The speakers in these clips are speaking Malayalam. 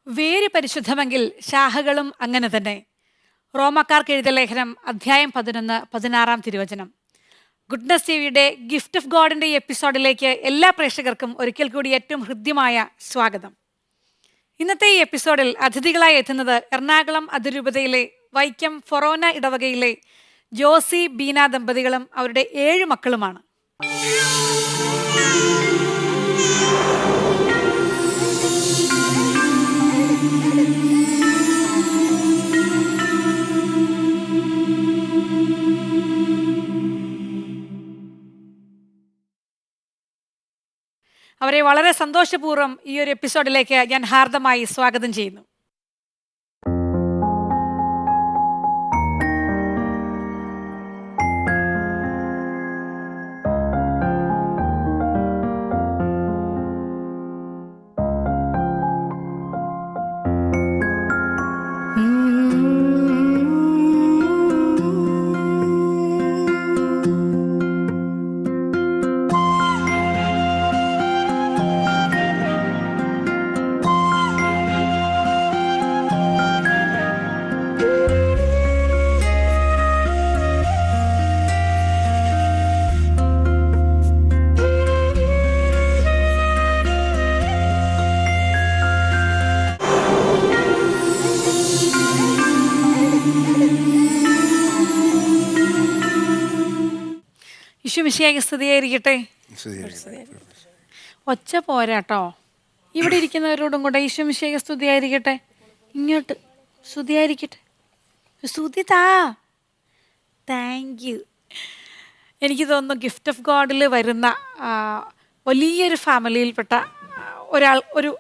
വേര് പരിശുദ്ധമെങ്കിൽ ശാഖകളും അങ്ങനെ തന്നെ. റോമക്കാർക്ക് എഴുതിയ ലേഖനം അധ്യായം 11 16 തിരുവചനം. ഗുഡ്നസ് ടിവിയുടെ ഗിഫ്റ്റ് ഓഫ് ഗോഡിന്റെ ഈ എപ്പിസോഡിലേക്ക് എല്ലാ പ്രേക്ഷകർക്കും ഒരിക്കൽ കൂടി ഏറ്റവും ഹൃദ്യമായ സ്വാഗതം. ഇന്നത്തെ ഈ എപ്പിസോഡിൽ അതിഥികളായി എത്തുന്നത് എറണാകുളം അതിരൂപതയിലെ വൈക്കം ഫൊറോന ഇടവകയിലെ ജോസി ബീന ദമ്പതികളും അവരുടെ 7 മക്കളുമാണ്. അവരെ വളരെ സന്തോഷപൂർവ്വം ഈ ഒരു എപ്പിസോഡിലേക്ക് ഞാൻ ഹാർദമായി സ്വാഗതം ചെയ്യുന്നു. ഈശോമിശിഹായ്ക്ക് സ്തുതിയായിരിക്കട്ടെ. ഒച്ച പോരാട്ടോ, ഇവിടെ ഇരിക്കുന്നവരോടും കൂടെ ഈശോമിശിഹായ്ക്ക് സ്തുതിയായിരിക്കട്ടെ. ഇങ്ങോട്ട് സ്തുതിയായിരിക്കട്ടെ. സ്തുതി താ. Thank you. എനിക്ക് തോന്നുന്നു ഗിഫ്റ്റ് ഓഫ് ഗോഡിൽ വരുന്ന വലിയൊരു ഫാമിലിയിൽപ്പെട്ട ഒരു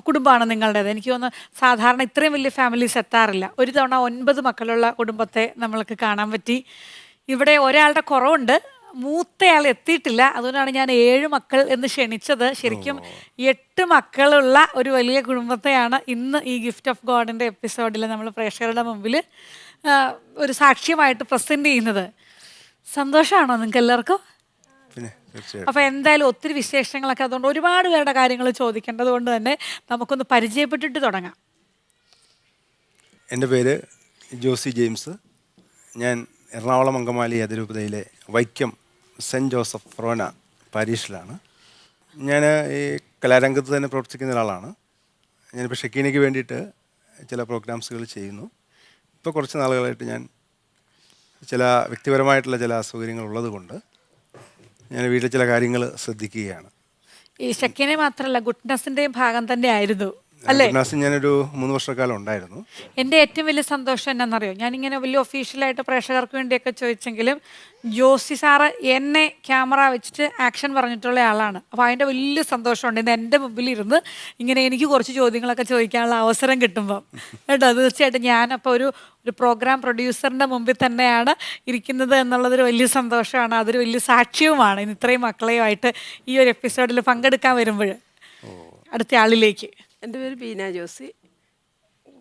കുടുംബമാണ് നിങ്ങളുടേത്. എനിക്ക് തോന്നുന്നു സാധാരണ ഇത്രയും വലിയ ഫാമിലീസ് എത്താറില്ല. ഒരു തവണ 9 മക്കളുള്ള കുടുംബത്തെ നമ്മൾക്ക് കാണാൻ പറ്റി. ഇവിടെ ഒരാളുടെ കുറവുണ്ട്, മൂത്തയാൾ എത്തിയിട്ടില്ല. അതുകൊണ്ടാണ് ഞാൻ 7 മക്കൾ എന്ന് ക്ഷണിച്ചത്. ശരിക്കും 8 മക്കളുള്ള ഒരു വലിയ കുടുംബത്തെയാണ് ഇന്ന് ഈ ഗിഫ്റ്റ് ഓഫ് ഗോഡിൻ്റെ എപ്പിസോഡിൽ നമ്മൾ പ്രേക്ഷകരുടെ മുമ്പിൽ ഒരു സാക്ഷ്യമായിട്ട് പ്രസൻറ്റ് ചെയ്യുന്നത്. സന്തോഷമാണോ നിങ്ങൾക്ക് എല്ലാവർക്കും? അപ്പോൾ എന്തായാലും ഒത്തിരി വിശേഷങ്ങളൊക്കെ അതുകൊണ്ട് ഒരുപാട് പേരുടെ കാര്യങ്ങൾ ചോദിക്കേണ്ടത് കൊണ്ട് തന്നെ നമുക്കൊന്ന് പരിചയപ്പെട്ടിട്ട് തുടങ്ങാം. എൻ്റെ പേര് ജോസി ജെയിംസ്. ഞാൻ എറണാകുളം അങ്കമാലി അതിരൂപതയിലെ വൈക്കം സെൻറ്റ് ജോസഫ് ഫൊറോന പാരീഷിലാണ്. ഞാൻ ഈ കലാരംഗത്ത് തന്നെ പ്രവർത്തിക്കുന്ന ഒരാളാണ്. ഞാനിപ്പോൾ ഷെക്കീനയ്ക്ക് വേണ്ടിയിട്ട് ചില പ്രോഗ്രാംസുകൾ ചെയ്യുന്നു. ഇപ്പോൾ കുറച്ച് നാളുകളായിട്ട് ഞാൻ ചില വ്യക്തിപരമായിട്ടുള്ള ചില അസൗകര്യങ്ങൾ ഉള്ളത് കൊണ്ട് ഞാൻ വീട്ടിൽ ചില കാര്യങ്ങൾ ശ്രദ്ധിക്കുകയാണ്. ഈ ഷെക്കീനെ മാത്രമല്ല ഗുഡ്നസിൻ്റെയും ഭാഗം തന്നെ ആയിരുന്നു അല്ലേ? ഗുഡ്നസ് ഞാനൊരു 3 വർഷക്കാലം ഉണ്ടായിരുന്നു. എൻ്റെ ഏറ്റവും വലിയ സന്തോഷം എന്നാണെന്നറിയോ, ഞാനിങ്ങനെ വലിയ ഒഫീഷ്യലായിട്ട് പ്രേക്ഷകർക്ക് വേണ്ടിയൊക്കെ ചോദിച്ചെങ്കിലും ജോസി സാറ് എന്നെ ക്യാമറ വെച്ചിട്ട് ആക്ഷൻ പറഞ്ഞിട്ടുള്ള ആളാണ്. അപ്പോൾ അതിൻ്റെ വലിയ സന്തോഷമുണ്ട് ഇന്ന് എൻ്റെ മുമ്പിലിരുന്ന് ഇങ്ങനെ എനിക്ക് കുറച്ച് ചോദ്യങ്ങളൊക്കെ ചോദിക്കാനുള്ള അവസരം കിട്ടുമ്പോൾ കേട്ടോ. തീർച്ചയായിട്ടും ഞാനപ്പോൾ ഒരു പ്രോഗ്രാം പ്രൊഡ്യൂസറിൻ്റെ മുമ്പിൽ തന്നെയാണ് ഇരിക്കുന്നത് എന്നുള്ളതൊരു വലിയ സന്തോഷമാണ്. അതൊരു വലിയ സാക്ഷ്യവുമാണ് ഇന്ന് ഇത്രയും മക്കളെയുമായിട്ട് ഈ ഒരു എപ്പിസോഡിൽ പങ്കെടുക്കാൻ വരുമ്പോൾ. അടുത്ത ആളിലേക്ക്. എൻ്റെ പേര് ബീന ജോസി.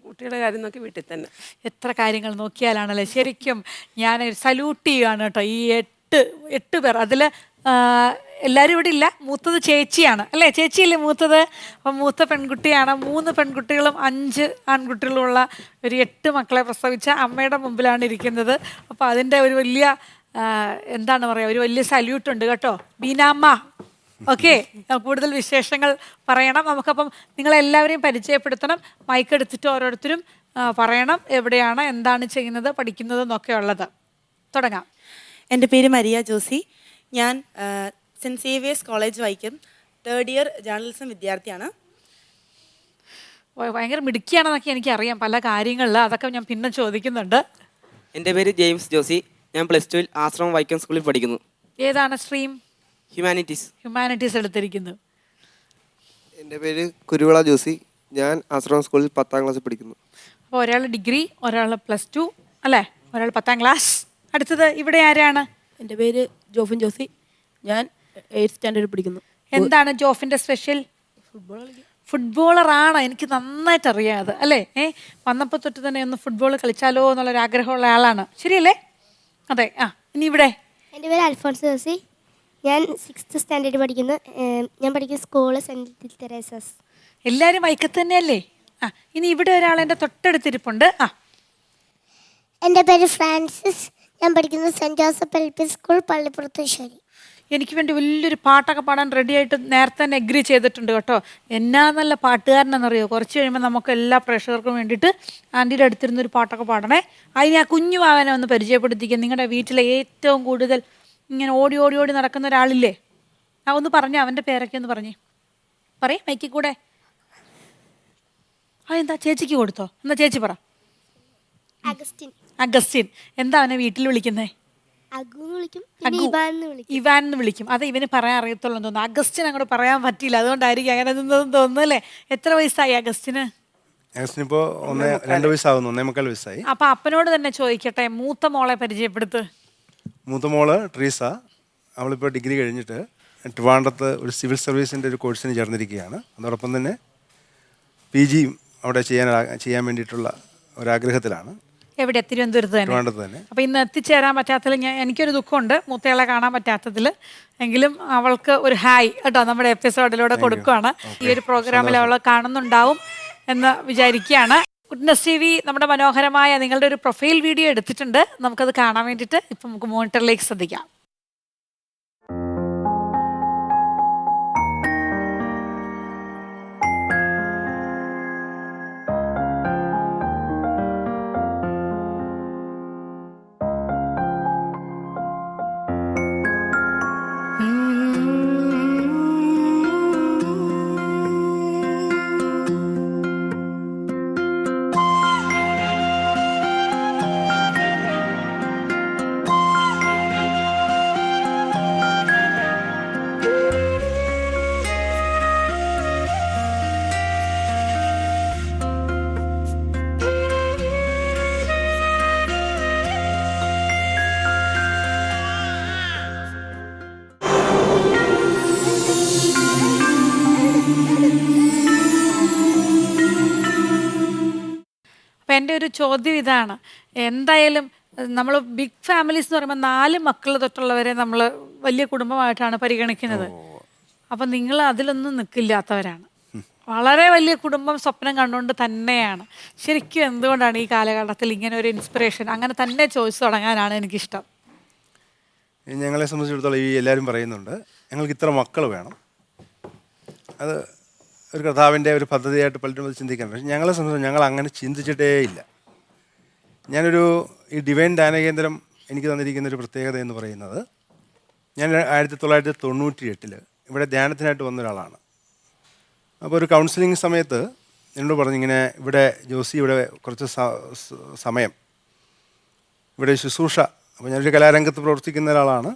കുട്ടികളുടെ കാര്യം നോക്കി വീട്ടിൽ തന്നെ. എത്ര കാര്യങ്ങൾ നോക്കിയാലാണല്ലേ. ശരിക്കും ഞാൻ സല്യൂട്ട് ചെയ്യുകയാണ് കേട്ടോ ഈ 8 പേർ. അതിൽ എല്ലാവരും ഇവിടെ ഇല്ല. മൂത്തത് ചേച്ചിയാണ് അല്ലേ? ചേച്ചിയല്ലേ മൂത്തത്? അപ്പം മൂത്ത പെൺകുട്ടിയാണ്. 3 പെൺകുട്ടികളും 5 ആൺകുട്ടികളുമുള്ള ഒരു 8 മക്കളെ പ്രസവിച്ച അമ്മയുടെ മുമ്പിലാണ് ഇരിക്കുന്നത്. അപ്പോൾ അതിൻ്റെ ഒരു വലിയ എന്താണ് പറയുക, ഒരു വലിയ സല്യൂട്ടുണ്ട് കേട്ടോ ബീനാമ്മ. ഓക്കെ, കൂടുതൽ വിശേഷങ്ങൾ പറയണം നമുക്കപ്പം. നിങ്ങളെല്ലാവരെയും പരിചയപ്പെടുത്തണം. മൈക്ക് എടുത്തിട്ട് ഓരോരുത്തരും പറയണം എവിടെയാണ്, എന്താണ് ചെയ്യുന്നത്, പഠിക്കുന്നത് എന്നൊക്കെ ഉള്ളത്. തുടങ്ങാം. എൻ്റെ പേര് മരിയ ജോസി. ഞാൻ Saint Xavier's college Vaikom 3rd year journalism വിദ്യാർത്ഥിയാണ്. ഭയങ്കര മിടുക്കിയാണെന്നൊക്കെ എനിക്കറിയാം പല കാര്യങ്ങളിൽ, അതൊക്കെ ഞാൻ പിന്നെ ചോദിക്കുന്നുണ്ട്. എൻ്റെ പേര് ജെയിംസ് ജോസി. ഞാൻ +2 ആശ്രമം വൈക്കം സ്കൂളിൽ പഠിക്കുന്നു. ഏതാണ് സ്ട്രീം? ഹ്യൂമാനിറ്റീസ് എടുത്തിരിക്കുന്നു. എൻ്റെ പേര് കുരുവിള ജോസി. ഞാൻ ആശ്രമം സ്കൂളിൽ 10ാം ക്ലാസ്സിൽ പഠിക്കുന്നു. അപ്പോൾ ഒരാൾ ഡിഗ്രി, ഒരാൾ +2 അല്ലേ, ഒരാൾ 10ാം ക്ലാസ്. അടുത്തത് ഇവിടെ ആരാണ്? എൻ്റെ പേര് ജോഫിൻ ജോസി. ഞാൻ 8th സ്റ്റാൻഡേർഡിൽ പഠിക്കുന്നു. എന്താണ് ജോഫിൻ്റെ സ്പെഷ്യൽ? ഫുട്ബോളറാണ്. എനിക്ക് നന്നായിട്ട് അറിയാം അത് അല്ലേ. വന്നപ്പോൾ തൊട്ട് തന്നെ ഒന്ന് ഫുട്ബോൾ കളിച്ചാലോ എന്നുള്ളൊരാഗ്രഹമുള്ള ആളാണ്. ശരിയല്ലേ? അതെ. ഇനി ഇവിടെ. എൻ്റെ പേര് അൽഫോൺസ് ജോസി. ഞാൻ 6th സ്റ്റാൻഡേർഡിൽ പഠിക്കുന്നു. ഞാൻ പഠിക്കുന്ന സ്കൂള് സെൻറ്റ് തെരേസസ്. എല്ലാവരും വൈക്കത്ത് തന്നെയല്ലേ? ഇനി ഇവിടെ ഒരാൾ എൻ്റെ തൊട്ടടുത്തിരിപ്പുണ്ട്. എൻ്റെ പേര് ഫ്രാൻസിസ്. ഞാൻ പഠിക്കുന്നത് Saint Joseph LP school Pallippurathussery. എനിക്ക് വേണ്ടി വലിയൊരു പാട്ടൊക്കെ പാടാൻ റെഡിയായിട്ട് നേരത്തെ തന്നെ എഗ്രി ചെയ്തിട്ടുണ്ട് കേട്ടോ. എന്നാ നല്ല പാട്ടുകാരനെന്നറിയോ. കുറച്ച് കഴിയുമ്പോൾ നമുക്ക് എല്ലാ പ്രേക്ഷകർക്കും വേണ്ടിയിട്ട് ആൻറ്റിയുടെ അടുത്തിരുന്നൊരു പാട്ടൊക്കെ പാടണേ. അതിന് ആ കുഞ്ഞു മാവനെ ഒന്ന് പരിചയപ്പെടുത്തിക്കുക. നിങ്ങളുടെ വീട്ടിലെ ഏറ്റവും കൂടുതൽ ഇങ്ങനെ ഓടി ഓടി ഓടി നടക്കുന്ന ഒരാളില്ലേ? ഒന്ന് പറഞ്ഞേ, അവൻ്റെ പേരൊക്കെ ഒന്ന് പറഞ്ഞേ. പറയേ മൈക്കിൽ കൂടെ. എന്താ ചേച്ചിക്ക് കൊടുത്തോ? എന്നാ ചേച്ചി പറ. അഗസ്റ്റിൻ. എന്താ അവനെ വീട്ടിൽ വിളിക്കുന്നേ? ഇവാൻ എന്ന് വിളിക്കും. അത് ഇവന് പറയാൻ അറിയത്തുള്ളൂ തോന്നുന്നു. അഗസ്റ്റിൻ അങ്ങോട്ട് പറയാൻ പറ്റിയില്ല, അതുകൊണ്ടായിരിക്കും അങ്ങനെ തോന്നുന്നു അല്ലേ. എത്ര വയസ്സായി അഗസ്റ്റിന്? ഇപ്പോൾ 2 വയസ്സാവുന്നു. 1.25 വയസ്സായി. അപ്പൊ അപ്പനോട് തന്നെ ചോദിക്കട്ടെ, മൂത്ത മോളെ പരിചയപ്പെടുത്ത്. മൂത്ത മോള് ട്രീസ. അവളിപ്പോൾ ഡിഗ്രി കഴിഞ്ഞിട്ട് ട്രിവാൻഡ്രത്ത് ഒരു സിവിൽ സർവീസിൻ്റെ ഒരു കോഴ്സിന് ചേർന്നിരിക്കുകയാണ്. അതോടൊപ്പം തന്നെ PG അവിടെ ചെയ്യാൻ വേണ്ടിയിട്ടുള്ള ഒരാഗ്രഹത്തിലാണ്. എവിടെ? തിരുവനന്തപുരത്ത് തന്നെ. അപ്പോൾ ഇന്ന് എത്തിച്ചേരാൻ പറ്റാത്തതിൽ എനിക്കൊരു ദുഃഖമുണ്ട്, മൂത്തയാളെ കാണാൻ പറ്റാത്തതിൽ. എങ്കിലും അവൾക്ക് ഒരു ഹായ് കേട്ടോ നമ്മുടെ എപ്പിസോഡിലൂടെ കൊടുക്കുകയാണ്. ഈ ഒരു പ്രോഗ്രാമിൽ അവൾ കാണുന്നുണ്ടാവും എന്ന് വിചാരിക്കുകയാണ്. ഗുഡ്നസ് TV നമ്മുടെ മനോഹരമായ നിങ്ങളുടെ ഒരു പ്രൊഫൈൽ വീഡിയോ എടുത്തിട്ടുണ്ട്. നമുക്കത് കാണാൻ വേണ്ടിയിട്ട് ഇപ്പം നമുക്ക് മോണിറ്ററിലേക്ക് ശ്രദ്ധിക്കാം. അപ്പം എൻ്റെ ഒരു ചോദ്യം ഇതാണ്, എന്തായാലും നമ്മൾ ബിഗ് ഫാമിലീസ് എന്ന് പറയുമ്പോൾ 4 മക്കൾ തൊട്ടുള്ളവരെ നമ്മൾ വലിയ കുടുംബമായിട്ടാണ് പരിഗണിക്കുന്നത്. അപ്പം നിങ്ങൾ അതിലൊന്നും നിൽക്കില്ലാത്തവരാണ്. വളരെ വലിയ കുടുംബം സ്വപ്നം കണ്ടുകൊണ്ട് തന്നെയാണ്. ശരിക്കും എന്തുകൊണ്ടാണ് ഈ കാലഘട്ടത്തിൽ ഇങ്ങനെ ഒരു ഇൻസ്പിറേഷൻ അങ്ങനെ തന്നെ ചോദിച്ചു തുടങ്ങാനാണ് എനിക്കിഷ്ടം? ഞങ്ങളെ സംബന്ധിച്ചിടത്തോളം ഈ എല്ലാവരും പറയുന്നുണ്ട് ഞങ്ങൾക്ക് ഇത്ര മക്കൾ വേണം. അത് ഒരു കർത്താവിൻ്റെ ഒരു പദ്ധതിയായിട്ട് പലരും അത് ചിന്തിക്കാറുണ്ട്. പക്ഷേ ഞങ്ങളെ സംബന്ധിച്ച് ഞങ്ങൾ അങ്ങനെ ചിന്തിച്ചിട്ടേ ഇല്ല. ഈ ഡിവൈൻ ധ്യാനകേന്ദ്രം എനിക്ക് തന്നിരിക്കുന്ന ഒരു പ്രത്യേകത എന്ന് പറയുന്നത്, ഞാൻ 1998 ഇവിടെ ധ്യാനത്തിനായിട്ട് വന്ന ഒരാളാണ്. അപ്പോൾ ഒരു കൗൺസിലിംഗ് സമയത്ത് എന്നോട് പറഞ്ഞു, ഇങ്ങനെ ഇവിടെ ജോസി ഇവിടെ കുറച്ച് സമയം ഇവിടെ ശുശ്രൂഷ. അപ്പോൾ ഞാനൊരു കലാരംഗത്ത് പ്രവർത്തിക്കുന്ന ഒരാളാണ്.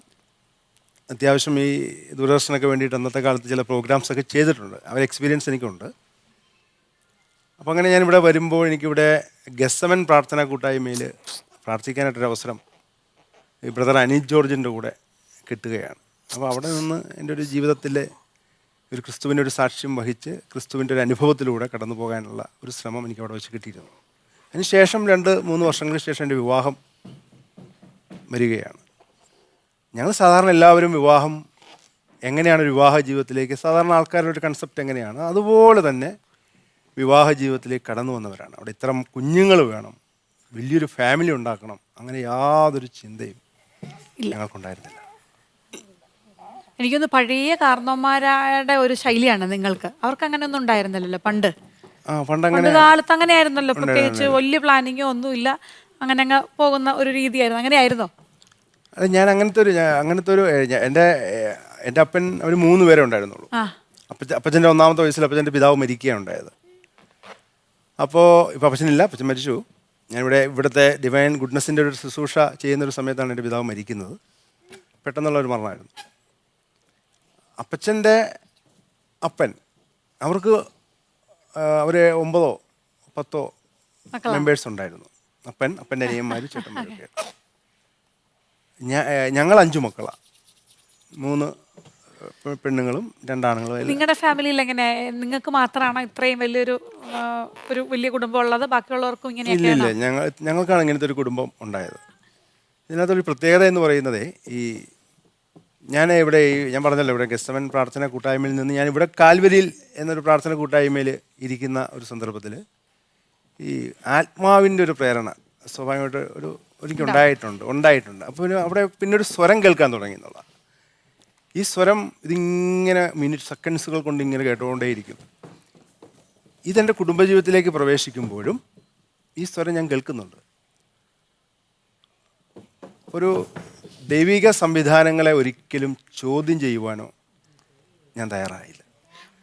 അത്യാവശ്യം ഈ ദൂരദർശനൊക്കെ വേണ്ടിയിട്ട് അന്നത്തെ കാലത്ത് ചില പ്രോഗ്രാംസൊക്കെ ചെയ്തിട്ടുണ്ട്. ആ ഒരു എക്സ്പീരിയൻസ് എനിക്കുണ്ട്. അപ്പോൾ അങ്ങനെ ഞാനിവിടെ വരുമ്പോൾ എനിക്കിവിടെ ഗെസ്സമൻ പ്രാർത്ഥനാ കൂട്ടായ്മയിൽ പ്രാർത്ഥിക്കാനായിട്ടൊരവസരം ഈ ബ്രദർ അനീത് ജോർജിൻ്റെ കൂടെ കിട്ടുകയാണ്. അപ്പോൾ അവിടെ നിന്ന് എൻ്റെ ഒരു ജീവിതത്തിലെ ഒരു ക്രിസ്തുവിൻ്റെ ഒരു സാക്ഷ്യം വഹിച്ച് ക്രിസ്തുവിൻ്റെ ഒരു അനുഭവത്തിലൂടെ കടന്നു പോകാനുള്ള ഒരു ശ്രമം എനിക്ക് അവിടെ വെച്ച് കിട്ടിയിരുന്നു. അതിനുശേഷം 2-3 വർഷങ്ങൾക്ക് ശേഷം എൻ്റെ വിവാഹം വരികയാണ്. ഞങ്ങൾ സാധാരണ എല്ലാവരും വിവാഹം എങ്ങനെയാണ് ഒരു വിവാഹ ജീവിതത്തിലേക്ക് സാധാരണ ആൾക്കാരുടെ ഒരു കൺസെപ്റ്റ് എങ്ങനെയാണ് അതുപോലെ തന്നെ വിവാഹ ജീവിതത്തിലേക്ക് കടന്നു വന്നവരാണ്. അവിടെ ഇത്ര കുഞ്ഞുങ്ങൾ വേണം, വലിയൊരു ഫാമിലി ഉണ്ടാക്കണം, അങ്ങനെ യാതൊരു ചിന്തയും ഞങ്ങൾക്കുണ്ടായിരുന്നില്ല. എനിക്കൊന്ന് പഴയ കാരണവന്മാരുടെ ഒരു ശൈലിയാണ് നിങ്ങൾക്ക്. അവർക്ക് അങ്ങനെ ഒന്നും ഉണ്ടായിരുന്നില്ലല്ലോ പണ്ട്. പണ്ട് കാലത്ത് അങ്ങനെ ആയിരുന്നല്ലോ, പ്രത്യേകിച്ച് വലിയ പ്ലാനിങ്ങോ ഒന്നുമില്ല, അങ്ങനെ അങ്ങ് പോകുന്ന ഒരു രീതിയായിരുന്നു. അങ്ങനെയായിരുന്നോ? അത് ഞാൻ അങ്ങനത്തെ ഒരു എൻ്റെ അപ്പൻ അവർ 3 പേരെ ഉണ്ടായിരുന്നുള്ളൂ. അപ്പച്ചൻ്റെ 1ാമത്തെ വയസ്സിൽ അപ്പച്ചൻ്റെ പിതാവ് മരിക്കുകയാണ് ഉണ്ടായത്. അപ്പോൾ ഇപ്പോൾ അപ്പച്ചനില്ല, അപ്പച്ചൻ മരിച്ചു. ഇവിടുത്തെ ഡിവൈൻ ഗുഡ്നസിൻ്റെ ഒരു ശുശ്രൂഷ ചെയ്യുന്നൊരു സമയത്താണ് എൻ്റെ പിതാവ് മരിക്കുന്നത്. പെട്ടെന്നുള്ള ഒരു മരണമായിരുന്നു. അപ്പച്ചൻ്റെ അപ്പൻ അവർക്ക് അവർ 9-10 മെമ്പേഴ്സ് ഉണ്ടായിരുന്നു. അപ്പൻ്റെ അനിയന്മാർ, ചേട്ടന്മാരൊക്കെ. ഞങ്ങൾ 5 മക്കളാണ്, 3 പെണ്ണുങ്ങളും 2 ആണുങ്ങളും. നിങ്ങളുടെ ഫാമിലിയിൽ എങ്ങനെ നിങ്ങൾക്ക് മാത്രമാണോ ഇത്രയും വലിയൊരു വലിയ കുടുംബം ഉള്ളത്? ബാക്കിയുള്ളവർക്കും ഇങ്ങനെയൊക്കെയാണോ? ഇല്ല, ഞങ്ങൾക്കാണ് ഇങ്ങനത്തെ ഒരു കുടുംബം ഉണ്ടായത്. ഇതിനകത്തൊരു പ്രത്യേകത എന്ന് പറയുന്നത്, ഞാൻ പറഞ്ഞല്ലോ ഇവിടെ ഗെസ്സമൻ പ്രാർത്ഥന കൂട്ടായ്മയിൽ നിന്ന് ഞാൻ ഇവിടെ കാൽവരിയിൽ എന്നൊരു പ്രാർത്ഥന കൂട്ടായ്മയിൽ ഇരിക്കുന്ന ഒരു സന്ദർഭത്തിൽ ഈ ആത്മാവിൻ്റെ ഒരു പ്രേരണ സ്വാഭാവികമായിട്ട് എനിക്ക് ഉണ്ടായിട്ടുണ്ട്. അപ്പോൾ അവിടെ പിന്നെ ഒരു സ്വരം കേൾക്കാൻ തുടങ്ങി എന്നുള്ള. ഈ സ്വരം ഇതിങ്ങനെ സെക്കൻഡ്സുകൾ കൊണ്ട് ഇങ്ങനെ കേട്ടുകൊണ്ടേയിരിക്കും. ഇതെൻ്റെ കുടുംബജീവിതത്തിലേക്ക് പ്രവേശിക്കുമ്പോഴും ഈ സ്വരം ഞാൻ കേൾക്കുന്നുണ്ട്. ഒരു ദൈവിക സംവിധാനങ്ങളെ ഒരിക്കലും ചോദ്യം ചെയ്യുവാനോ ഞാൻ തയ്യാറായില്ല.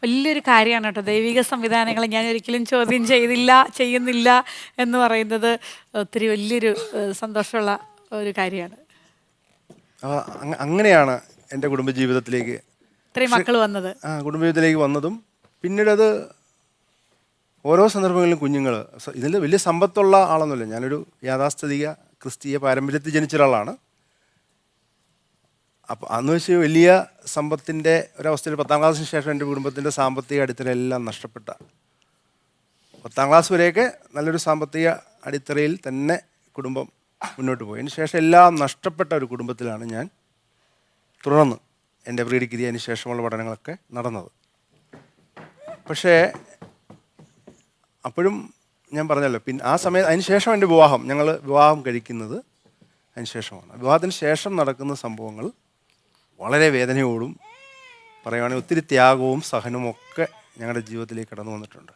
വലിയൊരു കാര്യമാണ് കേട്ടോ, ദൈവിക സംവിധാനങ്ങളെ ഞാൻ ഒരിക്കലും ചോദ്യം ചെയ്യുന്നില്ല എന്ന് പറയുന്നത് ഒത്തിരി വലിയൊരു സന്തോഷമുള്ള ഒരു കാര്യമാണ്. അങ്ങനെയാണ് എൻ്റെ കുടുംബജീവിതത്തിലേക്ക് ഇത്രയും മക്കൾ വന്നത്. കുടുംബജീവിതത്തിലേക്ക് വന്നതും പിന്നീട് അത് ഓരോ സന്ദർഭങ്ങളിലും കുഞ്ഞുങ്ങൾ ഇതിൽ വലിയ സമ്പത്തുള്ള ആളൊന്നുമില്ല. ഞാനൊരു യാഥാസ്ഥിതിക ക്രിസ്തീയ പാരമ്പര്യത്തിൽ ജനിച്ച ഒരാളാണ്. അപ്പോൾ അന്ന് വെച്ച് വലിയ സമ്പത്തിൻ്റെ ഒരവസ്ഥയിൽ 10ാം ക്ലാസ്സിന് ശേഷം എൻ്റെ കുടുംബത്തിൻ്റെ സാമ്പത്തിക അടിത്തറയെല്ലാം നഷ്ടപ്പെട്ട, 10ാം ക്ലാസ് വരെയൊക്കെ നല്ലൊരു സാമ്പത്തിക അടിത്തറയിൽ തന്നെ കുടുംബം മുന്നോട്ട് പോയി. അതിന് ശേഷം എല്ലാം നഷ്ടപ്പെട്ട ഒരു കുടുംബത്തിലാണ് ഞാൻ തുടർന്ന് എൻ്റെ പ്രീ ഡിഗ്രി അതിന് ശേഷമുള്ള പഠനങ്ങളൊക്കെ നടന്നത്. പക്ഷേ അപ്പോഴും ഞാൻ പറഞ്ഞല്ലോ, പിന്നെ ആ സമയത്ത് അതിന് ശേഷം എൻ്റെ ഞങ്ങൾ വിവാഹം കഴിക്കുന്നത് അതിന് ശേഷമാണ്. വിവാഹത്തിന് ശേഷം നടക്കുന്ന സംഭവങ്ങൾ വളരെ വേദനയോടും പറയുകയാണെങ്കിൽ ഒത്തിരി ത്യാഗവും സഹനവും ഒക്കെ ഞങ്ങളുടെ ജീവിതത്തിലേക്ക് കടന്നു വന്നിട്ടുണ്ട്.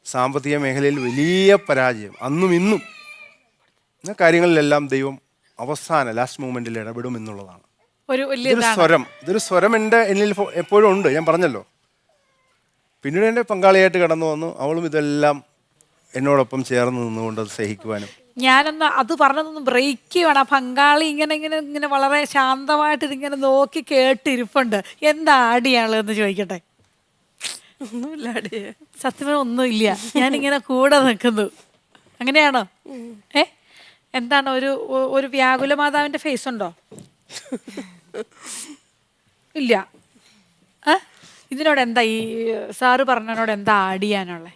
സാമ്പത്തിക മേഖലയിൽ വലിയ പരാജയം അന്നും ഇന്നും. കാര്യങ്ങളിലെല്ലാം ദൈവം ലാസ്റ്റ് മൂമെൻറ്റിൽ ഇടപെടും എന്നുള്ളതാണ്. ഇതൊരു സ്വരം എന്നിൽ എപ്പോഴും ഉണ്ട്. ഞാൻ പറഞ്ഞല്ലോ, പിന്നീട് എൻ്റെ പങ്കാളിയായിട്ട് കടന്നു വന്നു. അവളും ഇതെല്ലാം എന്നോടൊപ്പം ചേർന്ന് നിന്നുകൊണ്ട് അത് സഹിക്കുവാനും. ഞാനൊന്ന് അത് പറഞ്ഞതൊന്ന് ബ്രേക്ക് ചെയ്യണം. ആ പങ്കാളി ഇങ്ങനെ വളരെ ശാന്തമായിട്ട് ഇതിങ്ങനെ നോക്കി കേട്ടിരിപ്പുണ്ട്. എന്താ ആടിയാളെന്ന് ചോദിക്കട്ടെ? ഒന്നുമില്ല, സത്യം ഒന്നുമില്ല, ഞാനിങ്ങനെ കൂടെ നിൽക്കുന്നു. അങ്ങനെയാണോ? എന്താണ് ഒരു വ്യാകുല മാതാവിൻ്റെ ഫേസ് ഉണ്ടോ? ഇല്ല. ഇതിനോട് എന്താ ഈ സാറ് പറഞ്ഞതിനോട് എന്താ ആഡ് ചെയ്യാനുള്ളത്?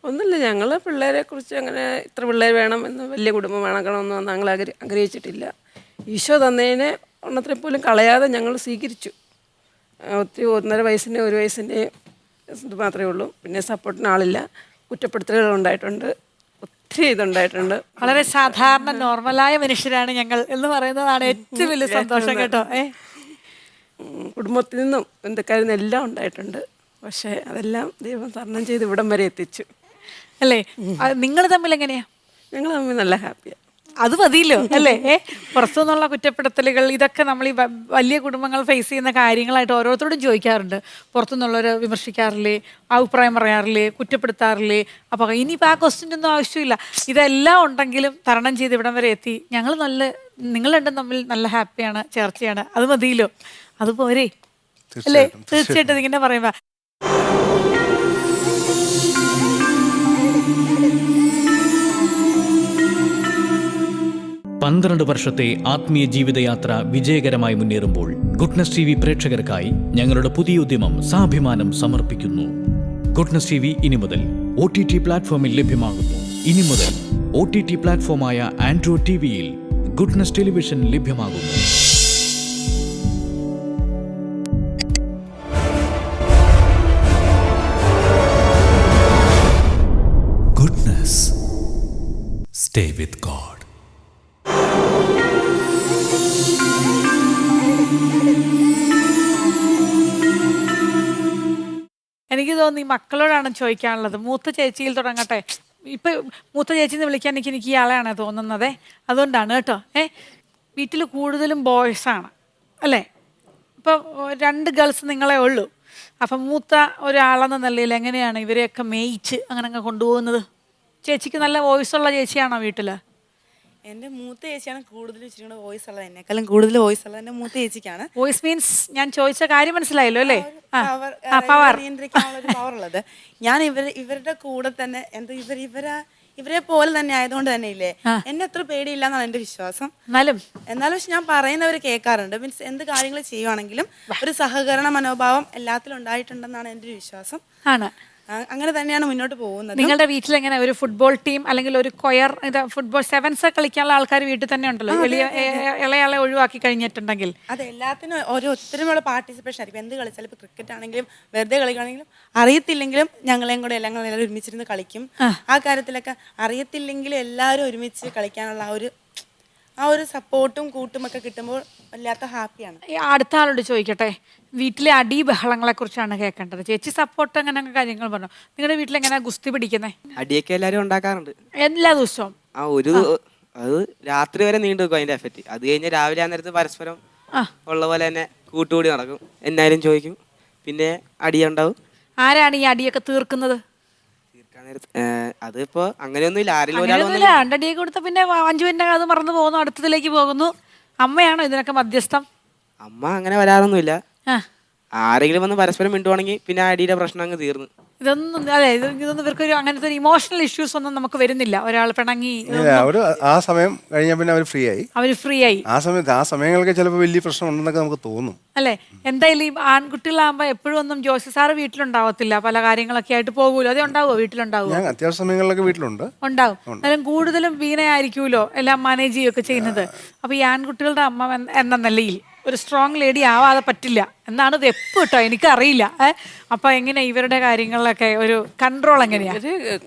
ഒന്നുമില്ല, ഞങ്ങൾ പിള്ളേരെ കുറിച്ച് അങ്ങനെ ഇത്ര പിള്ളേർ വേണം എന്ന് വലിയ കുടുംബം വേണമെന്നൊന്നും ഞങ്ങൾ ആഗ്രഹിച്ചിട്ടില്ല. ഈശോ തന്നതിനെ ഒന്നത്ര പോലും കളയാതെ ഞങ്ങൾ സ്വീകരിച്ചു. ഒത്തിരി 1.5 വയസ്സിൻ്റെ 1 വയസ്സിൻ്റെ ഇത് മാത്രമേ ഉള്ളൂ. പിന്നെ സപ്പോർട്ടിന് ആളില്ല, കുറ്റപ്പെടുത്തലുകൾ ഉണ്ടായിട്ടുണ്ട്, ഒത്തിരി ഇതുണ്ടായിട്ടുണ്ട്. വളരെ സാധാരണ നോർമലായ മനുഷ്യരാണ് ഞങ്ങൾ എന്ന് പറയുന്നതാണ് ഏറ്റവും വലിയ സന്തോഷം കേട്ടോ. കുടുംബത്തിൽ നിന്നും ബന്ധുക്കാരിൽ നിന്നും എല്ലാം ഉണ്ടായിട്ടുണ്ട്. പക്ഷേ അതെല്ലാം ദൈവം തരണം ചെയ്ത് ഇവിടം വരെ എത്തിച്ചു. അല്ലേ? നിങ്ങൾ തമ്മിൽ എങ്ങനെയാ? ഞങ്ങൾ തമ്മിൽ നല്ല ഹാപ്പിയാണ്. അത് മതിയല്ലോ അല്ലേ? പുറത്തുനിന്നുള്ള കുറ്റപ്പെടുത്തലുകൾ ഇതൊക്കെ നമ്മൾ ഈ വലിയ കുടുംബങ്ങൾ ഫേസ് ചെയ്യുന്ന കാര്യങ്ങളായിട്ട് ഓരോരുത്തരോടും ചോദിക്കാറുണ്ട്. പുറത്തുനിന്നുള്ളവർ വിമർശിക്കാറില്ലേ, അഭിപ്രായം പറയാറില്ലേ, കുറ്റപ്പെടുത്താറില്ലേ? അപ്പോൾ ഇനിയിപ്പോൾ ആ ക്വസ്റ്റ്യൻ ഒന്നും ആവശ്യമില്ല. ഇതെല്ലാം ഉണ്ടെങ്കിലും തരണം ചെയ്ത് ഇവിടം വരെ എത്തി. നിങ്ങൾ രണ്ടും തമ്മിൽ നല്ല ഹാപ്പിയാണ്, ചേർച്ചയാണ്. അത് മതിയല്ലോ, അതുപോരെ അല്ലേ? തീർച്ചയായിട്ടും ഇങ്ങനെ പറയുമ്പോ 12 വർഷത്തെ ആത്മീയ ജീവിതയാത്ര വിജയകരമായി മുന്നേറുമ്പോൾ ഗുഡ്നസ് TV പ്രേക്ഷകർക്കായി ഞങ്ങളുടെ പുതിയ ഉദ്യമം സാഭിമാനം സമർപ്പിക്കുന്നു. ഗുഡ്നസ് TV ഇനി മുതൽ OTT പ്ലാറ്റ്ഫോമിൽ ലഭ്യമാകുന്നു. ഇനി മുതൽ OTT പ്ലാറ്റ്ഫോമായ ആൻഡ്രോയിഡ് TVയിൽ ഗുഡ്നസ് ടെലിവിഷൻ ലഭ്യമാകുന്നു. Goodness. Stay with God. എനിക്ക് തോന്നുന്നു ഈ മക്കളോടാണ് ചോദിക്കാനുള്ളത്. മൂത്ത ചേച്ചിയിൽ തുടങ്ങട്ടെ. ഇപ്പൊ മൂത്ത ചേച്ചിന്ന് വിളിക്കാൻ എനിക്ക് ഇയാളെയാണ് തോന്നുന്നത്. അതുകൊണ്ടാണ് കേട്ടോ. വീട്ടിൽ കൂടുതലും ബോയ്സാണ് അല്ലേ? ഇപ്പം 2 ഗേൾസ് നിങ്ങളെ ഉള്ളൂ. അപ്പം മൂത്ത ഒരാളെന്ന നിലയിൽ എങ്ങനെയാണ് ഇവരെയൊക്കെ മേയിച്ച് അങ്ങനെ കൊണ്ടുപോകുന്നത്? ചേച്ചിക്ക് നല്ല വോയിസ് ഉള്ള ചേച്ചിയാണോ വീട്ടിൽ? എൻ്റെ മൂത്ത ചേച്ചിയാണ് കൂടുതൽ ഇച്ചിരി കൂടെ വോയിസ് ഉള്ളത്. എന്നെക്കാളും കൂടുതൽ വോയിസ് ഉള്ളത് എൻ്റെ മൂത്ത ചേച്ചിക്കാണ്. വോയിസ് മീൻസ് ഞാൻ ചോദിച്ച കാര്യം മനസ്സിലായല്ലോ അല്ലേ? പവർ നിയന്ത്രിക്കാനുള്ള ഒരു പവർ ഉള്ളത്. ഞാൻ ഇവരുടെ കൂടെ തന്നെ ഇവരെ പോലെ തന്നെ ആയതുകൊണ്ട് തന്നെ ഇല്ലേ എന്നെ അത്ര പേടിയില്ല എന്നാണ് എൻ്റെ വിശ്വാസം. എന്നാലും പക്ഷെ ഞാൻ പറയുന്നവർ കേൾക്കാറുണ്ട്. മീൻസ് എന്ത് കാര്യങ്ങൾ ചെയ്യുവാണെങ്കിലും ഒരു സഹകരണ മനോഭാവം എല്ലാത്തിലും ഉണ്ടായിട്ടുണ്ടെന്നാണ് എൻ്റെ ഒരു വിശ്വാസം. ആണ്. അങ്ങനെ തന്നെയാണ് മുന്നോട്ട് പോകുന്നത്. നിങ്ങളുടെ വീട്ടിൽ എങ്ങനെ ഒരു ഫുട്ബോൾ ടീം അല്ലെങ്കിൽ ഒരു കൊയർ ഫുട്ബോൾ സെവൻസ് കളിക്കാനുള്ള ആൾക്കാർ വീട്ടിൽ തന്നെ ഉണ്ടല്ലോ? ഇളയാളെ ഒഴിവാക്കി കഴിഞ്ഞിട്ടുണ്ടെങ്കിൽ അതെ, എല്ലാത്തിനും ഒരു ഒത്തിരിയുള്ള പാർട്ടിസിപ്പേഷൻ ആയിരിക്കും. എന്ത് കളിച്ചാലും ഇപ്പൊ ക്രിക്കറ്റ് ആണെങ്കിലും വെറുതെ കളിക്കുകയാണെങ്കിലും അറിയത്തില്ലെങ്കിലും ഞങ്ങളെയും കൂടെ എല്ലാവരും ഒരുമിച്ചിരുന്ന് കളിക്കും. ആ കാര്യത്തിലൊക്കെ അറിയത്തില്ലെങ്കിലും എല്ലാവരും ഒരുമിച്ച് കളിക്കാനുള്ള ആ ഒരു സപ്പോർട്ടും കൂട്ടും ഒക്കെ കിട്ടുമ്പോൾ വല്ലാത്ത ഹാപ്പിയാണ്. അടുത്ത ആളോട് ചോദിക്കട്ടെ, വീട്ടിലെ അടി ബഹളങ്ങളെ കുറിച്ചാണ് കേൾക്കേണ്ടത്. ചേച്ചി സപ്പോർട്ട് അങ്ങനെ കാര്യങ്ങൾ പറഞ്ഞു. നിങ്ങളുടെ വീട്ടിൽ എങ്ങനെയാ ഗുസ്തി പിടിക്കുന്നത്? അടിയൊക്കെ എല്ലാവരും ഉണ്ടാക്കാറുണ്ട് എല്ലാ ദിവസവും. അത് രാത്രി വരെ നീണ്ടു നിൽക്കും അതിന്റെ എഫക്റ്റ്. അത് കഴിഞ്ഞ് രാവിലെ ആ നേരത്ത് പരസ്പരം ഉള്ള പോലെ തന്നെ കൂട്ടുകൂടി നടക്കും. എന്നാലും ചോദിക്കും, പിന്നെ അടിയുണ്ടാവും. ആരാണ് ഈ അടിയൊക്കെ തീർക്കുന്നത്? അതിപ്പോ അങ്ങനെയൊന്നും ഇല്ല. ആരെങ്കിലും ഒരാൾ രണ്ടടിയൊക്കെ കൊടുത്ത പിന്നെ 5 മിനിറ്റ് അത് മറന്നു പോകുന്നു, അടുത്തതിലേക്ക് പോകുന്നു. അമ്മയാണോ ഇതിനൊക്കെ മധ്യസ്ഥം? അമ്മ അങ്ങനെ വരാറൊന്നുമില്ല. ആരെങ്കിലും വന്ന് പരസ്പരം മിണ്ടുവാണെങ്കിൽ പിന്നെ അടിയുടെ പ്രശ്നം അങ്ങ് തീർന്നു. ഇതൊന്നും ഇവർക്കൊരു അങ്ങനത്തെ ഒരു ഇമോഷണൽ ഇഷ്യൂസ് ഒന്നും നമുക്ക് വരുന്നില്ല. ഒരാൾ പിണങ്ങി ആ സമയം കഴിഞ്ഞാൽ പിന്നെ അവർ ഫ്രീ ആയി. ആ സമയങ്ങൾക്ക് ചിലപ്പോൾ വലിയ പ്രശ്നം ഉണ്ടെന്നൊക്കെ നമുക്ക് തോന്നും അല്ലേ? എന്തായാലും ഈ ആൺകുട്ടികളാകുമ്പോൾ എപ്പോഴും ഒന്നും ജോസി സാറ് വീട്ടിലുണ്ടാവത്തില്ല, പല കാര്യങ്ങളൊക്കെ ആയിട്ട് പോകുമല്ലോ. അതേ ഉണ്ടാവുമോ? വീട്ടിലുണ്ടാവുമോ? ഞാൻ അത്യാവശ്യ സമയങ്ങളിലൊക്കെ വീട്ടിലുണ്ട്. ഉണ്ടാവും. എന്നാലും കൂടുതലും വീണയായിരിക്കുമല്ലോ എല്ലാം മാനേജ് ചെയ്യുകയൊക്കെ ചെയ്യുന്നത്. അപ്പൊ ഈ ആൺകുട്ടികളുടെ അമ്മ എന്ന നിലയിൽ ഒരു സ്ട്രോങ് ലേഡി ആവാതെ പറ്റില്ല എന്നാണ് വെപ്പ് കേട്ടോ. എനിക്കറിയില്ല. അപ്പൊ എങ്ങനെ ഇവരുടെ കാര്യങ്ങളിലൊക്കെ ഒരു കൺട്രോൾ എങ്ങനെയാ?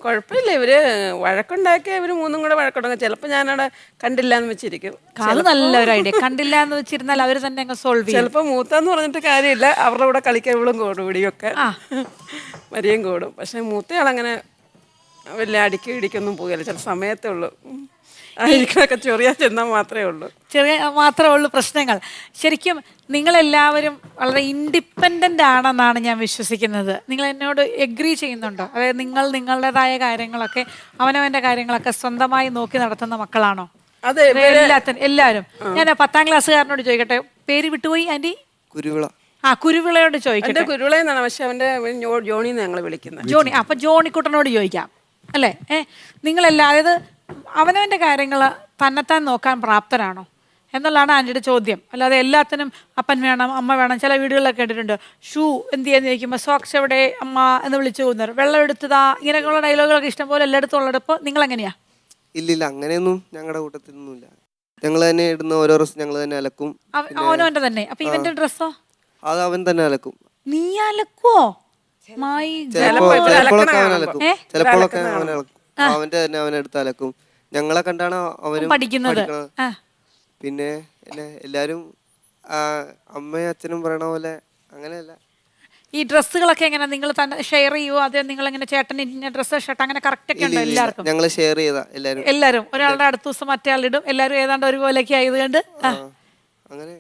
കുഴപ്പമില്ല. ഇവര് വഴക്കുണ്ടാക്കിയ ഇവര് 3 കൂടെ വഴക്കുണ്ടാക്കുക. ചിലപ്പോൾ ഞാനവിടെ കണ്ടില്ല എന്ന് വെച്ചിരിക്കും. അത് നല്ലൊരു ഐഡിയ. കണ്ടില്ല എന്ന് വെച്ചിരുന്നാൽ അവർ തന്നെ അങ്ങ് സോൾവ് ചെയ്യും. ചിലപ്പോൾ മൂത്താന്ന് പറഞ്ഞിട്ട് കാര്യമില്ല, അവരുടെ കൂടെ കളിക്കാൻ ഇവളും കൂടും, ഇടിയൊക്കെ മരിയും കൂടും. പക്ഷെ മൂത്തയാളങ്ങനെ വലിയ ഇടിക്കൊന്നും പോകില്ല. ചില സമയത്തേ ഉള്ളൂ. ആയിരിക്കണൊക്കെ ചെന്നാൽ മാത്രമേ ഉള്ളൂ പ്രശ്നങ്ങൾ. ശരിക്കും നിങ്ങളെല്ലാവരും വളരെ ഇൻഡിപെൻഡൻ്റ് ആണെന്നാണ് ഞാൻ വിശ്വസിക്കുന്നത്. നിങ്ങൾ എന്നോട് എഗ്രി ചെയ്യുന്നുണ്ടോ? അതായത് നിങ്ങളുടേതായ കാര്യങ്ങളൊക്കെ അവനവൻ്റെ കാര്യങ്ങളൊക്കെ സ്വന്തമായി നോക്കി നടത്തുന്ന മക്കളാണോ? അതെ, എല്ലാവരും. ഞാൻ 10ാം ക്ലാസ്സുകാരനോട് ചോദിക്കട്ടെ, പേര് വിട്ടുപോയി ആൻറ്റി? കുരുവിള. കുരുവിളയോട് ചോദിക്കട്ടെ. കുരുവിള എന്നാണ്, പക്ഷെ അവൻ്റെ ജോണി ഞങ്ങൾ വിളിക്കുന്നത്. ജോണി. അപ്പം ജോണിക്കുട്ടനോട് ചോദിക്കാം അല്ലേ? നിങ്ങളെല്ലാം അതായത് അവനവൻ്റെ കാര്യങ്ങൾ തന്നെത്താൻ നോക്കാൻ പ്രാപ്തരാണോ? എന്നുള്ളതാണ് ആൻറ്റിയുടെ ചോദ്യം. അല്ലാതെ എല്ലാത്തിനും അപ്പൻ വേണം അമ്മ വേണം. ചില വീടുകളിലൊക്കെ കേട്ടിട്ടുണ്ട് ഷൂ എന്ത് ചെയ്യാന്ന് ചോദിക്കുമ്പോൾ സോക്സ് എവിടെ അമ്മ എന്ന് വിളിച്ചു പോകുന്നവർ, വെള്ളം എടുത്തതാ, ഇങ്ങനെയൊക്കെയുള്ള ഡയലോഗുകളൊക്കെ ഇഷ്ടംപോലെ എല്ലായിടത്തും ഉള്ളിടപ്പോൾ നിങ്ങൾ എങ്ങനെയാ? ഇല്ലില്ല, അങ്ങനെയൊന്നും ഞങ്ങളുടെ കൂട്ടത്തിലൊന്നുമില്ല. ഞങ്ങൾ തന്നെ ഇടുന്ന ഓരോ ഡ്രസ്സ് ഞങ്ങൾ തന്നെ അലക്കും. അവനവൻ്റെ തന്നെ. അപ്പൊ ഇവന്റെ ഡ്രസ്സോ? അത് അവൻ തന്നെ അലക്കും. നീ അലക്കുവോ? മൈ ചിലപ്പോഴൊക്കെ അവൻ അലക്കും, ചിലപ്പോഴൊക്കെ അവൻ അലക്കും. അവന്റെ തന്നെ അവൻ എടുത്ത് അലക്കും. ഞങ്ങളെ കണ്ടാണ് അവനും പഠിക്കുന്നത്. പിന്നെ എല്ലാരും അമ്മയും അച്ഛനും പറയണ പോലെ അങ്ങനെയല്ല. ഈ ഡ്രസ്സുകളൊക്കെ എങ്ങനെ നിങ്ങൾ തന്നെ ഷെയർ ചെയ്യുമോ? അതോ നിങ്ങൾ എങ്ങനെ ചേട്ടൻ ഇന്ന ഡ്രസ്സ് ഷർട്ട് അങ്ങനെ കറക്റ്റ് ഒക്കെ ഉണ്ടോ എല്ലാവർക്കും? ഞങ്ങൾ ഷെയർ ചെയ്താ എല്ലാരും ഒരാളുടെ അടുത്ത ദിവസം മറ്റേ ആളിടും, എല്ലാവരും ഏതാണ്ട് ഒരുപോലെയൊക്കെ ആയതുകൊണ്ട് അങ്ങനെ.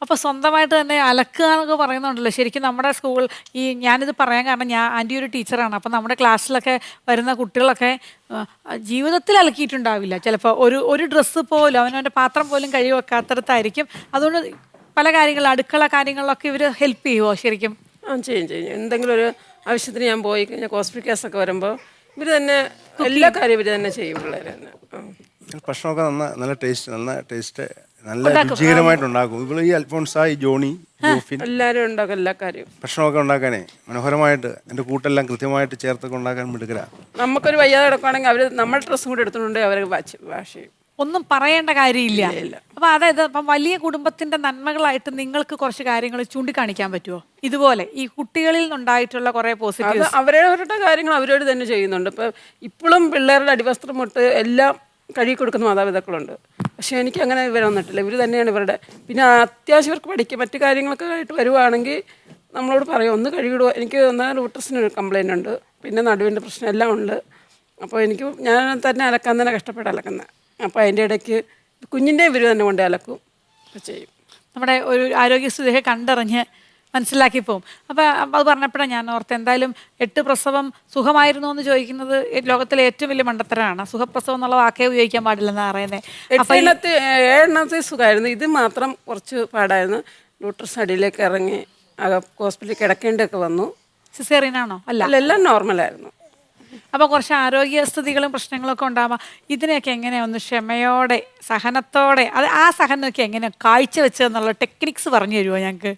അപ്പോൾ സ്വന്തമായിട്ട് തന്നെ അലക്കുക എന്നൊക്കെ പറയുന്നുണ്ടല്ലോ. ശരിക്കും നമ്മുടെ സ്കൂൾ ഞാനിത് പറയാൻ കാരണം ആൻറ്റി ഒരു ടീച്ചറാണ്. അപ്പോൾ നമ്മുടെ ക്ലാസ്സിലൊക്കെ വരുന്ന കുട്ടികളൊക്കെ ജീവിതത്തിൽ അലക്കിയിട്ടുണ്ടാവില്ല ചിലപ്പോൾ. ഒരു ഡ്രസ്സ് പോലും അവനവൻ്റെ പാത്രം പോലും കഴുകി വെക്കാത്തടത്തായിരിക്കും. അതുകൊണ്ട് പല കാര്യങ്ങളും അടുക്കള കാര്യങ്ങളിലൊക്കെ ഇവർ ഹെൽപ്പ് ചെയ്യുമോ ശരിക്കും? ചെയ്യും. എന്തെങ്കിലും ഒരു ആവശ്യത്തിന് ഞാൻ പോയി കഴിഞ്ഞാൽ ഹോസ്പിറ്റൽ കേസൊക്കെ വരുമ്പോൾ ഇവർ തന്നെ എല്ലാ കാര്യവും ഇവർ തന്നെ ചെയ്യും, പിള്ളേർ തന്നെ. ഭക്ഷണമൊക്കെ നല്ല ടേസ്റ്റ് നല്ല രുചികരമായിട്ടുണ്ടാക്കും. ഇപ്പോൾ ഈ അൽഫോൺസ, ഈ ജോണി, ജോഫിൻ എല്ലാവരും ഉണ്ടാക്കും എല്ലാ കാര്യവും. ഭക്ഷണമൊക്കെ ഉണ്ടാക്കാനേ മനോഹരമായിട്ട് എൻ്റെ കൂട്ടെല്ലാം കൃത്യമായിട്ട് ചേർത്തൊക്കെ ഉണ്ടാക്കാൻ മിടുക്കരാ. നമുക്കൊരു വയ്യാതെ കിടക്കുകയാണെങ്കിൽ അവർ നമ്മുടെ ഡ്രസ്സും കൂടെ എടുത്തുകൊണ്ടുണ്ടെങ്കിൽ അവർ വാഷ് ചെയ്യും. ഒന്നും പറയേണ്ട കാര്യമില്ല. അപ്പൊ അതായത് ഇപ്പം വലിയ കുടുംബത്തിന്റെ നന്മകളായിട്ട് നിങ്ങൾക്ക് കുറച്ച് കാര്യങ്ങൾ ചൂണ്ടിക്കാണിക്കാൻ പറ്റുമോ? ഇതുപോലെ ഈ കുട്ടികളിൽ നിന്നുണ്ടായിട്ടുള്ള കുറെ പോസിറ്റീവ് അവരവരുടെ കാര്യങ്ങൾ അവരോട് തന്നെ ചെയ്യുന്നുണ്ട്. ഇപ്പം ഇപ്പോഴും പിള്ളേരുടെ അടിവസ്ത്രം തൊട്ട് എല്ലാം കഴുകി കൊടുക്കുന്ന മാതാപിതാക്കളുണ്ട്. പക്ഷേ എനിക്ക് അങ്ങനെ ഇവരെ വന്നിട്ടില്ല. ഇവർ തന്നെയാണ് ഇവരുടെ. പിന്നെ അത്യാവശ്യം ഇവർക്ക് പഠിക്കുക മറ്റു കാര്യങ്ങളൊക്കെ ആയിട്ട് വരുവാണെങ്കിൽ നമ്മളോട് പറയും ഒന്ന് കഴുകിടുക. എനിക്ക് ഒന്നാമത് യൂട്രസിനൊരു കംപ്ലയിൻ്റ് ഉണ്ട്, പിന്നെ നടുവിൻ്റെ പ്രശ്നം എല്ലാം ഉണ്ട്. അപ്പോൾ എനിക്ക് ഞാൻ തന്നെ അലക്കാൻ തന്നെ കഷ്ടപ്പെട്ട് അലക്കുന്നത്. അപ്പോൾ അതിൻ്റെ ഇടയ്ക്ക് കുഞ്ഞിൻ്റെ ഇവർ തന്നെ കൊണ്ട് അലക്കും ചെയ്യും. നമ്മുടെ ഒരു ആരോഗ്യസ്ഥിതിയെ കണ്ടറിഞ്ഞ് മനസ്സിലാക്കി പോവും. അപ്പോൾ അത് പറഞ്ഞപ്പോഴാണ് ഞാൻ ഓർത്ത് എന്തായാലും 8 പ്രസവം സുഖമായിരുന്നു എന്ന് ചോദിക്കുന്നത് ലോകത്തിലെ ഏറ്റവും വലിയ മണ്ടത്തരമാണ്. സുഖപ്രസവം എന്നുള്ള വാക്കേ ഉപയോഗിക്കാൻ പാടില്ലെന്നാണ് പറയുന്നത്. 7 സുഖമായിരുന്നു, ഇത് മാത്രം കുറച്ച് പാടായിരുന്നു. യൂട്രസ് അടിയിലേക്ക് ഇറങ്ങി ഹോസ്പിറ്റലിൽ കിടക്കേണ്ടതൊക്കെ വന്നു. സിസേറിയനാണോ? അല്ല, എല്ലാം നോർമലായിരുന്നു. അപ്പോൾ കുറച്ച് ആരോഗ്യസ്ഥിതികളും പ്രശ്നങ്ങളൊക്കെ ഉണ്ടാകുമ്പോൾ ഇതിനെയൊക്കെ എങ്ങനെയാണ് ഒന്ന് ക്ഷമയോടെ സഹനത്തോടെ ആ സഹനമൊക്കെ എങ്ങനെയാണ് കാഴ്ചവെച്ചതെന്നുള്ള ടെക്നിക്സ് പറഞ്ഞു തരുമോ ഞങ്ങൾക്ക്?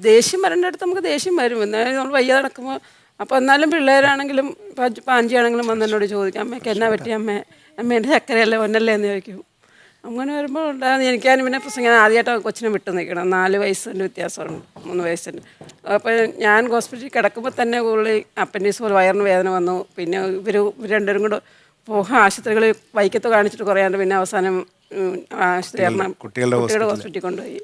ദേഷ്യം വരേണ്ടടുത്ത് നമുക്ക് ദേഷ്യം വരും. എന്നാലും നമ്മൾ വയ്യാതെ നടക്കുമ്പോൾ അപ്പോൾ എന്നാലും പിള്ളേരാണെങ്കിലും പാഞ്ചിയാണെങ്കിലും വന്ന് എന്നോട് ചോദിക്കും അമ്മയ്ക്ക് എന്നാ പറ്റി അമ്മേൻ്റെ ചക്കരയല്ലേ ഒന്നല്ലേ എന്ന് ചോദിക്കും. അങ്ങനെ വരുമ്പോൾ ഉണ്ടാകുന്ന എനിക്കാനും പിന്നെ പ്രശ്നം. ഞാൻ ആദ്യമായിട്ട് കൊച്ചിനെ വിട്ടു നിൽക്കണം. 4 വയസ്സിൻ്റെ വ്യത്യാസമുണ്ട്, 3 വയസ്സിൻ്റെ. അപ്പോൾ ഞാൻ ഹോസ്പിറ്റലിൽ കിടക്കുമ്പോൾ തന്നെ കൂടുതൽ അപ്പൻഡിക്സ് പോലെ വയറിന് വേദന വന്നു. പിന്നെ ഇവർ രണ്ടുപേരും കൂടെ ആശുപത്രികളിൽ വൈക്കത്ത് കാണിച്ചിട്ട് കുറയാണ്ട് പിന്നെ അവസാനം ആശുപത്രി കുട്ടികളുടെ ഹോസ്പിറ്റലിൽ കൊണ്ടുപോയി.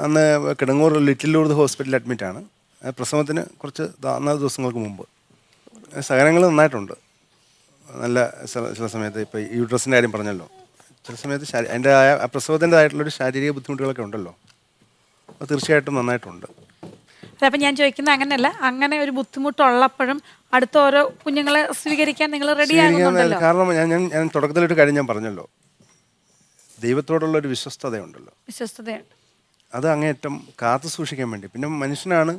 അന്ന് കിടങ്ങൂർ ലിറ്റിൽ ലൂർദ് ഹോസ്പിറ്റലിൽ അഡ്മിറ്റാണ്. പ്രസവത്തിന് കുറച്ച് 4 ദിവസങ്ങൾക്ക് മുമ്പ്. സഹനങ്ങൾ നന്നായിട്ടുണ്ട്. നല്ല ചില സമയത്ത് ഇപ്പോൾ ഈ യൂട്രസിൻ്റെ കാര്യം പറഞ്ഞല്ലോ, ചില സമയത്ത് അതിൻ്റെ പ്രസവത്തിൻ്റെതായിട്ടുള്ളൊരു ശാരീരിക ബുദ്ധിമുട്ടുകളൊക്കെ ഉണ്ടല്ലോ, അത് തീർച്ചയായിട്ടും നന്നായിട്ടുണ്ട്. അപ്പം ഞാൻ ചോദിക്കുന്നത് അങ്ങനെയല്ല, അങ്ങനെ ഒരു ബുദ്ധിമുട്ടുള്ളപ്പോഴും അടുത്ത ഓരോ കുഞ്ഞുങ്ങളെ സ്വീകരിക്കാൻ നിങ്ങൾ റെഡി ആകുന്നുണ്ടല്ലോ. കാരണം ഞാൻ തുടക്കത്തിലൊരു കാര്യം ഞാൻ പറഞ്ഞല്ലോ, ദൈവത്തോടുള്ളൊരു വിശ്വസ്തതയുണ്ടല്ലോ, വിശ്വസ്തതയുണ്ട്. അത് അങ്ങേയറ്റം കാത്തു സൂക്ഷിക്കാൻ വേണ്ടി. പിന്നെ മനുഷ്യനാണ്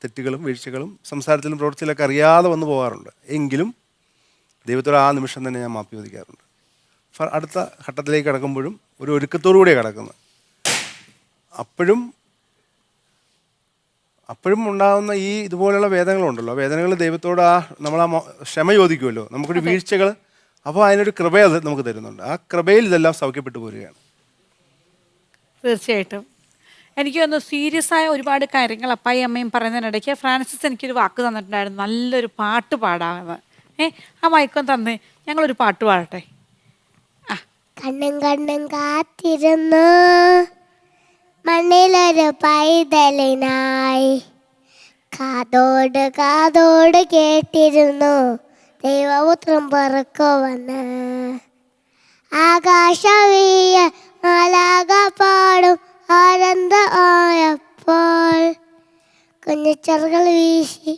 തെറ്റുകളും വീഴ്ചകളും സംസാരത്തിലും പ്രവൃത്തിയിലൊക്കെ അറിയാതെ വന്നു പോകാറുണ്ട്. എങ്കിലും ദൈവത്തോട് ആ നിമിഷം തന്നെ ഞാൻ മാപ്പി ചോദിക്കാറുണ്ട്. അടുത്ത ഘട്ടത്തിലേക്ക് കിടക്കുമ്പോഴും ഒരു ഒരുക്കത്തോടു കൂടിയാണ് കിടക്കുന്നത്. അപ്പോഴും ഉണ്ടാകുന്ന ഈ ഇതുപോലെയുള്ള വേദനകളുണ്ടല്ലോ, വേദനകൾ ദൈവത്തോട് നമ്മൾ ക്ഷമ ചോദിക്കുമല്ലോ, നമുക്കൊരു വീഴ്ചകൾ, അപ്പോൾ അതിനൊരു കൃപ അത് നമുക്ക് തരുന്നുണ്ട്. ആ കൃപയിൽ ഇതെല്ലാം സൗഖ്യപ്പെട്ടു പോരുകയാണ്. തീർച്ചയായിട്ടും എനിക്ക് തോന്നുന്നു സീരിയസ് ആയ ഒരുപാട് കാര്യങ്ങൾ അപ്പായും അമ്മയും പറയുന്നതിനിടയ്ക്ക് ഫ്രാൻസിസ് എനിക്കൊരു വാക്ക് തന്നിട്ടുണ്ടായിരുന്നു, നല്ലൊരു പാട്ട് പാടാമെന്ന്. ആ മയക്കം തന്ന് ഞങ്ങളൊരു പാട്ട് പാടട്ടെ. കണ്ണും കണ്ണും കാത്തിരുന്നു മണ്ണിലൊരു പൈതലിനായി, കാതോട് കാതോട് കേട്ടിരുന്നു ദൈവപുത്രം പറക്കുവന്ന്. ആകാശവീയ മാലാക പാടും ആനന്ദ ആയപ്പോൾ കുഞ്ഞിച്ചറുകൾ വീശി.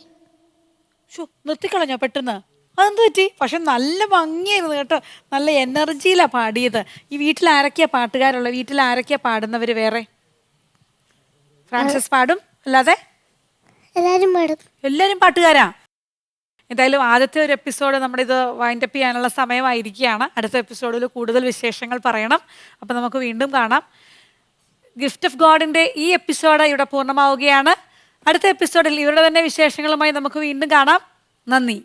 നിർത്തിക്കളഞ്ഞോ പെട്ടെന്ന്? അതെന്ത് പറ്റി? പക്ഷെ നല്ല ഭംഗിയായിരുന്നു കേട്ടോ, നല്ല എനർജിയിലാണ് പാടിയത്. ഈ വീട്ടിൽ ആരൊക്കെയാ പാട്ടുകാരുള്ള? വീട്ടിൽ ആരൊക്കെയാ പാടുന്നവർ? വേറെ ഫ്രാൻസിസ് പാടും അല്ലാതെ എല്ലാരും പാടും. എല്ലാരും പാട്ടുകാരാ? എന്തായാലും ആദ്യത്തെ ഒരു എപ്പിസോഡ് നമ്മുടെ ഇത് വൈൻഡപ്പ് ചെയ്യാനുള്ള സമയമായിരിക്കുകയാണ്. അടുത്ത എപ്പിസോഡിൽ കൂടുതൽ വിശേഷങ്ങൾ പറയണം. അപ്പോൾ നമുക്ക് വീണ്ടും കാണാം. ഗിഫ്റ്റ് ഓഫ് ഗോഡിൻ്റെ ഈ എപ്പിസോഡ് ഇവിടെ പൂർണ്ണമാവുകയാണ്. അടുത്ത എപ്പിസോഡിൽ ഇവരുടെ തന്നെ വിശേഷങ്ങളുമായി നമുക്ക് വീണ്ടും കാണാം. നന്ദി.